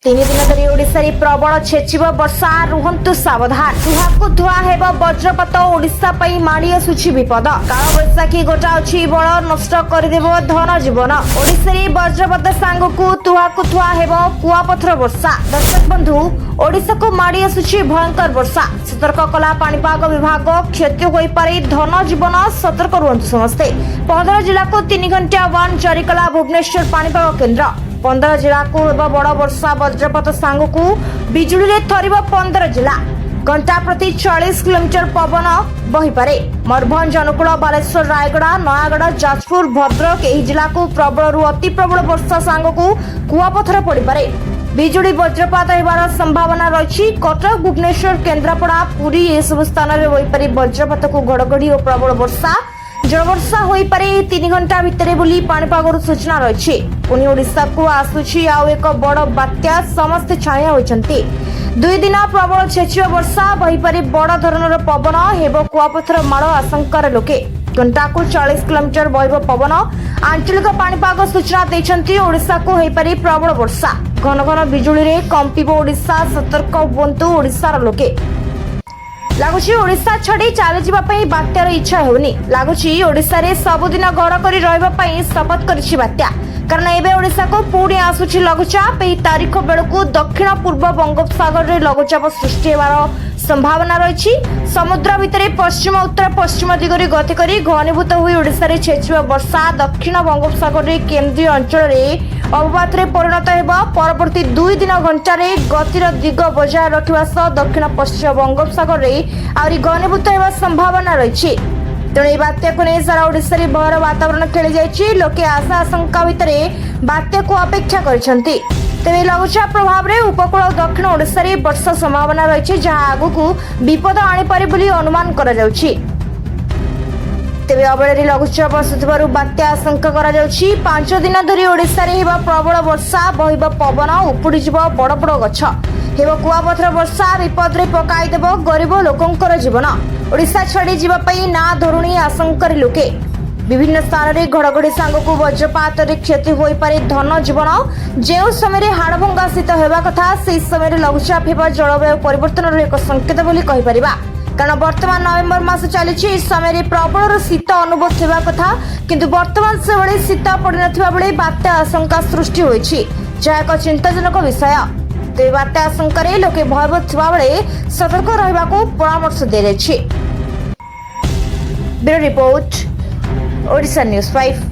तीन दिन धरी ओडिशा रे प्रबल छेचिब वर्षा रुहंतु सावधान धुआकु धुआ हेब वज्रपात ओडिशा पई माड़ी आसुछि विपद काल बैशाखी गोटाउछि बड़ नष्ट करदेब धन जीवन ओडिशा रे वज्रपात सांगकु धुआकु धुआ हेब कुआपथर वर्षा दर्शक बंधु ओडिशा को माड़ी आसुछि भयंकर वर्षा सतर्क कला पाणीपाग विभाग क्षति होई पारे धन जीवन सतर्क रुहंतु समस्ते 15 जिला को 3 घंटा वार्न जारी कला भुवनेश्वर पाणीपाग केन्द्र 15 जिला को बड़ वर्षा वज्रपात सांग को बिजुली रे थरिब 15 जिला घंटा प्रति 40 किलोमीटर पवन बहिपारे मयूरभंज अनुकूल बालेश्वर रायगड़ा नयागढ़ जाजपुर भद्रक एही जिला को प्रबल रु अति प्रबल वर्षा सांग को कुआपथर पड़िपारे बिजुली वज्रपात हेबार संभावना रही कटक भुवनेश्वर केन्द्रापड़ा पुरी ए सब स्थान में होईपारे वज्रपात को घड़घड़ी और प्रबल वर्षा जलवर्षा होई पारे 3 घंटा भितरे बोली पाणीपागर सूचना रही पुणी ओडिशा को आसुछि आउ एक बड़ बात्या समस्त छाया होइछन्ति 2 दिन प्रबल छेचिब वर्षा बही पारे बड़ धरणर पवन हेब कुआपथर माड़ आशंकार लोके घंटा को 40 किलोमीटर बहिब पवन आंचलिक पाणीपाग सूचना देछन्ति ओडिशा को होई पारे प्रबल वर्षा घन घन बिजुली रे कंपिब ओडिशा सतर्क हुंतु ओडिशार लोके लगुच ओडिशा छाड़ी चली जावाई बात्यार इच्छा होनी लगुच ओडिशा रे सबुदिन घर कर रही शपथ करिछि बात्या कारण एबे ओडिशा को पुणी आसुछि लघुचाप एही तारीख बेलकु दक्षिण पूर्व बंगोपसागर रे लघुचाप सृष्टि हेबार संभावना रही समुद्र भितर पश्चिम उत्तर पश्चिम दिगरे गति करी घनीभूत हुई ओडिशा रे छेचिब वर्षा दक्षिण बंगोपसागर रे केन्द्रीय अंचल रे अवपात रे परिणत हेबा परवर्ती 2 दिन घंटा रे गतिर दिग बजाय रखिबा सह दक्षिण पश्चिम बंगोपसागर रे आउरी घनीभूत हेबा संभावना रही तेणु बात्या को नहीं सारा ओडिशा रे भयर वातावरण खेली जाइछि लोके आशा आशंका भितर बात्या को अपेक्षा करिसंती तेरे लघुचाप प्रभाव रे उपकूल दक्षिण ओडिशा रे वर्षा संभावना रही जहां आगु विपद आनी पारे बोली अनुमान करा जाउछि तेरे अबेले लघुचाप आसुथिबारु बात्या आशंका करा जाउछि 5 दिन धरी ओडिशा रे हेबा प्रबल वर्षा बहिबा पवन उपुडी जिवो बड़ बड़ गछ हेबा कुआपथर वर्षा विपद रे पकाई देबो गरीब लोकंकर जीवन ओडिशा छाड़ी जीवा पई ना धरुणी आशंकार लोके विभिन्न स्थान रे घड़घड़ी सांग को वज्रपात रे क्षति होई पारे धन जीवन जेउ समय रे हाड़भंगा शीत हेबा कथा से समय रे लघुचाप हेबा जलवायु परिवर्तन रे एक संकेत बोली कहि परिबा कारण वर्तमान नवेम्बर मास चलीछि इस समय रे प्रबल शीत अनुभव हेबा कथा किंतु वर्तमान से बळे शीत पड़ि नथिबा बळे बात्या आशंका सृष्टि होइछि जा एक चिंताजनक विषय ते बात्या आशंका रे लोके भयभीत थिबा बळे सतर्क रहबा को परामर्श देले छि ब्यूरो रिपोर्ट ओडिशा न्यूज 5।